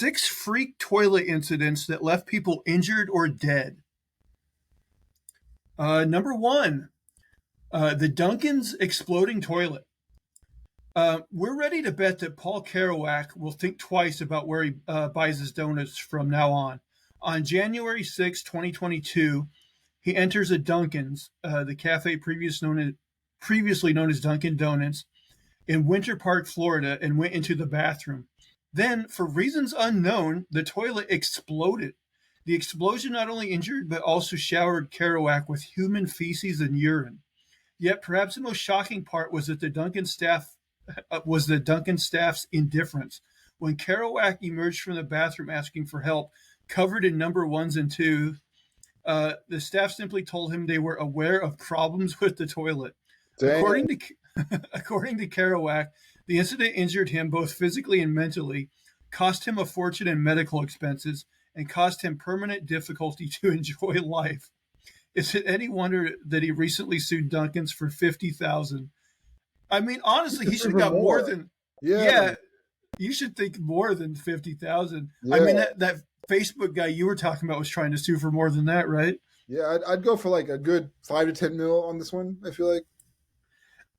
6 freak toilet incidents that left people injured or dead. Number 1, the Duncans exploding toilet. We're ready to bet that Paul Kerouac will think twice about where he buys his donuts from now on. On January 6, 2022, he enters a Duncans, the cafe previously known as Dunkin' Donuts, in Winter Park, Florida, and went into the bathroom. Then, for reasons unknown, the toilet exploded. The explosion not only injured, but also showered Kerouac with human feces and urine. Yet, perhaps the most shocking part was that the Duncan staff's indifference. When Kerouac emerged from the bathroom asking for help, covered in number 1s and 2s, the staff simply told him they were aware of problems with the toilet. According to Kerouac, the incident injured him both physically and mentally, cost him a fortune in medical expenses, and caused him permanent difficulty to enjoy life. Is it any wonder that he recently sued Duncans for $50,000? I mean, honestly, he should have got more than. Yeah, you should think more than $50,000. Yeah. I mean, that Facebook guy you were talking about was trying to sue for more than that, right? Yeah, I'd go for like a good 5 to 10 mil on this one, I feel like.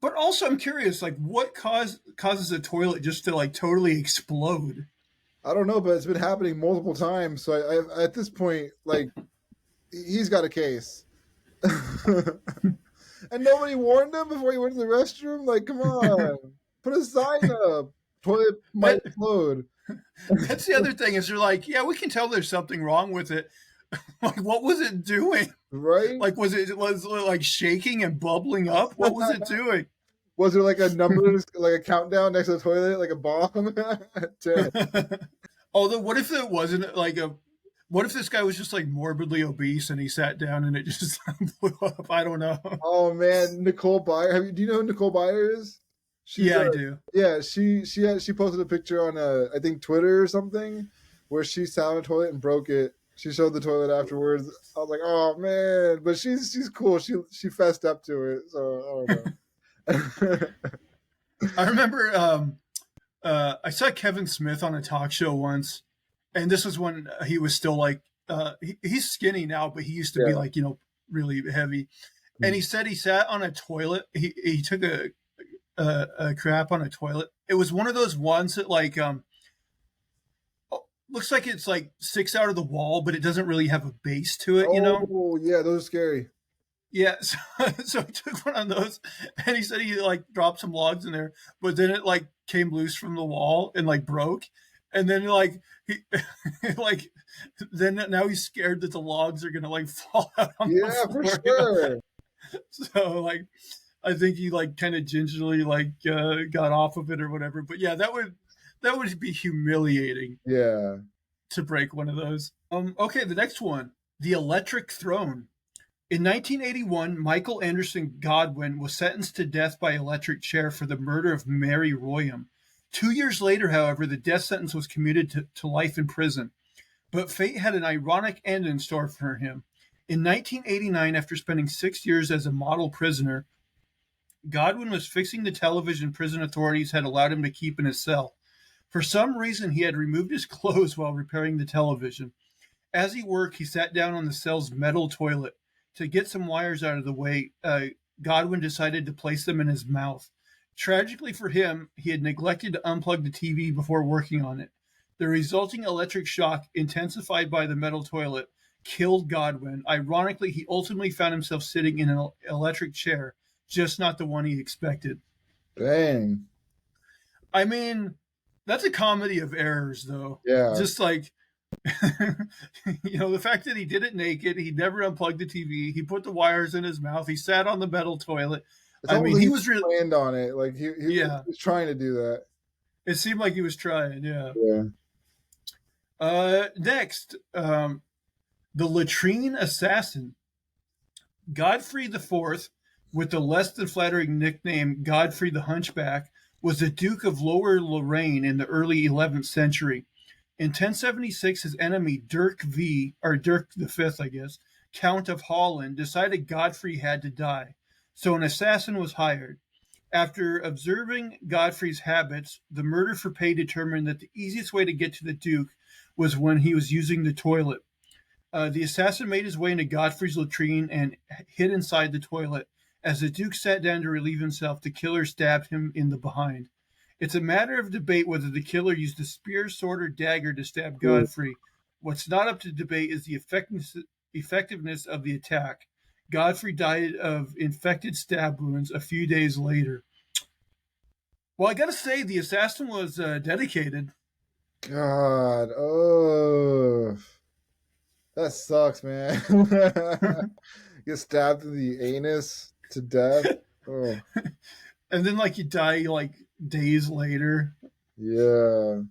But also, I'm curious, like, what causes a toilet just to like totally explode? I don't know, but it's been happening multiple times. So I at this point, like, he's got a case. And nobody warned him before he went to the restroom? Like, come on. Put a sign up. Toilet might explode. That's the other thing is you're like, yeah, we can tell there's something wrong with it. Like, what was it doing? Right? Like, was it like shaking and bubbling up? What was it doing? Was there like a number, like a countdown next to the toilet, like a bomb? 10. Although, what if it wasn't like a... What if this guy was just like morbidly obese and he sat down and it just blew up? I don't know. Oh man, Nicole Byer. Do you know who Nicole Byer is? I do. Yeah, she posted a picture on I think Twitter or something where she sat on a toilet and broke it. She showed the toilet afterwards. I was like, oh man, but she's cool. She fessed up to it. So I don't know. I remember I saw Kevin Smith on a talk show once. And this was when he was still like, he's skinny now, but he used to be like, really heavy. And he said he sat on a toilet. He took a crap on a toilet. It was one of those ones that like, looks like it's like sticks out of the wall, but it doesn't really have a base to it, Oh, yeah, those are scary. Yeah, so he took one of those, and he said he like dropped some logs in there, but then it like came loose from the wall and like broke. And then like he like then now he's scared that the logs are gonna like fall out on the floor. For sure. So like I think he like kind of gingerly like got off of it or whatever. But yeah, that would be humiliating. Yeah. To break one of those. Okay, the next one. The electric throne. In 1981, Michael Anderson Godwin was sentenced to death by electric chair for the murder of Mary Royam. 2 years later, however, the death sentence was commuted to life in prison. But fate had an ironic end in store for him. In 1989, after spending 6 years as a model prisoner, Godwin was fixing the television prison authorities had allowed him to keep in his cell. For some reason, he had removed his clothes while repairing the television. As he worked, he sat down on the cell's metal toilet. To get some wires out of the way, Godwin decided to place them in his mouth. Tragically for him, he had neglected to unplug the TV before working on it. The resulting electric shock, intensified by the metal toilet, killed Godwin. Ironically, he ultimately found himself sitting in an electric chair, just not the one he expected. Dang. I mean, that's a comedy of errors, though. Yeah. Just like, the fact that he did it naked, he never unplugged the TV, he put the wires in his mouth, he sat on the metal toilet. I mean, he was really planned on it. Like he was trying to do that. It seemed like he was trying. Yeah. Yeah. Next, the latrine assassin, Godfrey IV, with the less than flattering nickname Godfrey the Hunchback, was the Duke of Lower Lorraine in the early 11th century. In 1076, his enemy Dirk V, I guess, Count of Holland, decided Godfrey had to die. So an assassin was hired. After observing Godfrey's habits, the murder for pay determined that the easiest way to get to the Duke was when he was using the toilet. The assassin made his way into Godfrey's latrine and hid inside the toilet. As the Duke sat down to relieve himself, the killer stabbed him in the behind. It's a matter of debate whether the killer used a spear, sword, or dagger to stab Ooh. Godfrey. What's not up to debate is the effectiveness of the attack. Godfrey died of infected stab wounds a few days later. Well, I gotta say, the assassin was dedicated. God, oh, that sucks, man. Get stabbed in the anus to death. Oh, And then, like, you die, like, days later. yeah.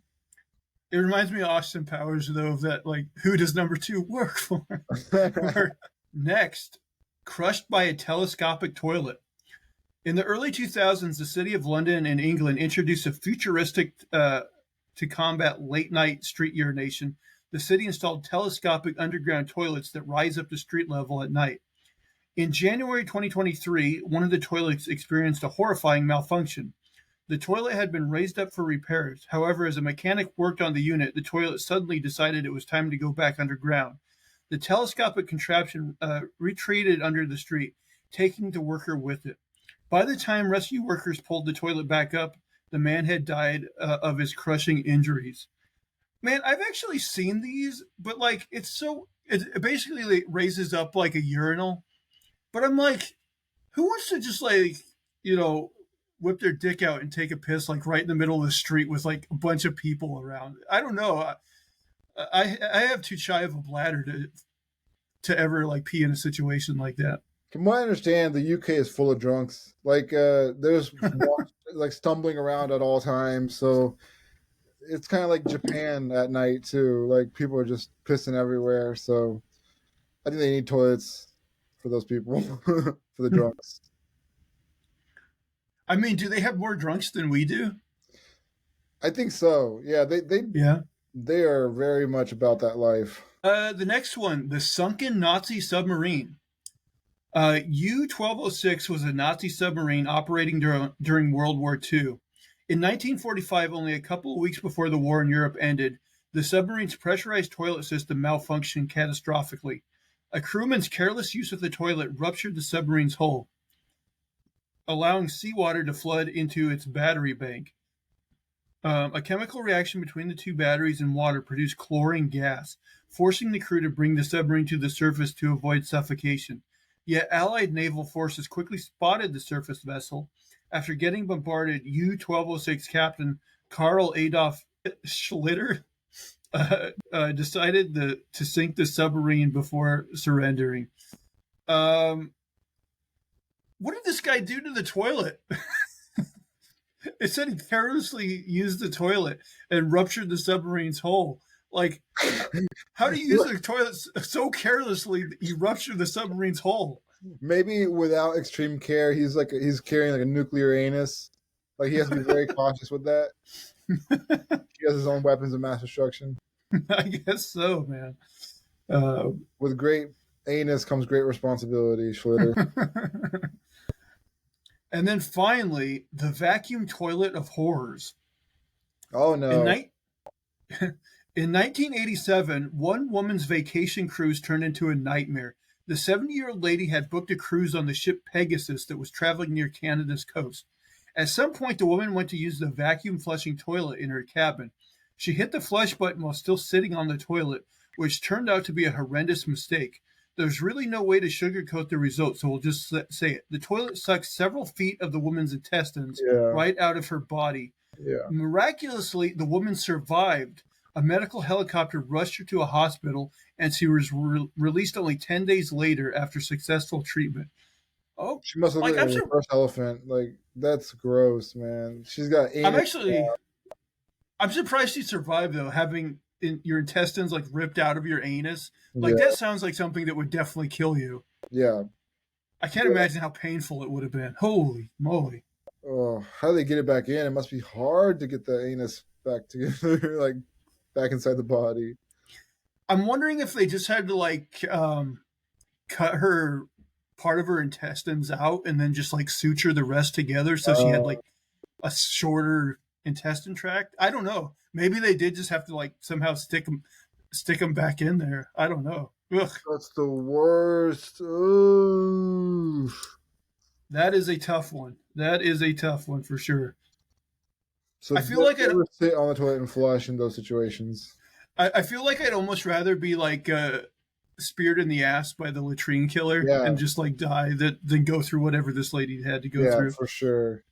It reminds me of Austin Powers, though, of that, like, who does number two work for? Where next, crushed by a telescopic toilet. In the early 2000s, the city of London in England introduced a futuristic to combat late night street urination. The city installed telescopic underground toilets that rise up to street level at night. In January 2023, one of the toilets experienced a horrifying malfunction. The toilet had been raised up for repairs. However, as a mechanic worked on the unit, the toilet suddenly decided it was time to go back underground. The telescopic contraption retreated under the street, taking the worker with it. By the time rescue workers pulled the toilet back up, the man had died of his crushing injuries. Man, I've actually seen these, but like it basically like, raises up like a urinal. But I'm like, who wants to just like, you know, whip their dick out and take a piss like right in the middle of the street with like a bunch of people around? I don't know. I have too shy of a bladder to ever like pee in a situation like that. From what I understand, the UK is full of drunks. Like, there's like stumbling around at all times. So it's kind of like Japan at night too. Like people are just pissing everywhere. So I think they need toilets for those people, for the drunks. I mean, do they have more drunks than we do? I think so. Yeah, Yeah. they are very much about that life. The next one, the sunken Nazi submarine. U-1206 was a Nazi submarine operating during World War II. In 1945, only a couple of weeks before the war in Europe ended, the submarine's pressurized toilet system malfunctioned catastrophically. A crewman's careless use of the toilet ruptured the submarine's hull, allowing seawater to flood into its battery bank. A chemical reaction between the two batteries and water produced chlorine gas, forcing the crew to bring the submarine to the surface to avoid suffocation. Yet Allied naval forces quickly spotted the surface vessel. After getting bombarded, U-1206 Captain Karl Adolf Schlitter decided to sink the submarine before surrendering. What did this guy do to the toilet? It said he carelessly used the toilet and ruptured the submarine's hull. Like, how do you use the toilet so carelessly that you rupture the submarine's hull? Maybe without extreme care, he's carrying like a nuclear anus. Like he has to be very cautious with that. He has his own weapons of mass destruction. I guess so, man. With great anus comes great responsibility, Schlitter. And then finally, the vacuum toilet of horrors. Oh In, no. ni- in 1987, one woman's vacation cruise turned into a nightmare. The 70-year-old lady had booked a cruise on the ship Pegasus that was traveling near Canada's coast. At some point, the woman went to use the vacuum flushing toilet in her cabin. She hit the flush button while still sitting on the toilet, which turned out to be a horrendous mistake. There's really no way to sugarcoat the result, so we'll just say it. The toilet sucked several feet of the woman's intestines Yeah. right out of her body. Yeah. Miraculously, the woman survived. A medical helicopter rushed her to a hospital, and she was released only 10 days later after successful treatment. Oh, She must have like looked like a reverse elephant. Like that's gross, man. She's got anus. I'm surprised she survived though, having your intestines like ripped out of your anus. Like Yeah. that sounds like something that would definitely kill you. Yeah. I can't imagine how painful it would have been. Holy moly. Oh, how do they get it back in? It must be hard to get the anus back together, like back inside the body. I'm wondering if they just had to like cut her part of her intestines out and then just like suture the rest together, so she had Uh, like a shorter intestine tract. I don't know. Maybe they did just have to like somehow stick them back in there. I don't know. Ugh, that's the worst. Ooh. that is a tough one. That is a tough one for sure. So I feel like never sit on the toilet and flush in those situations. I feel like I'd almost rather be like speared in the ass by the latrine killer Yeah, and just like die than go through whatever this lady had to go yeah, through. for sure.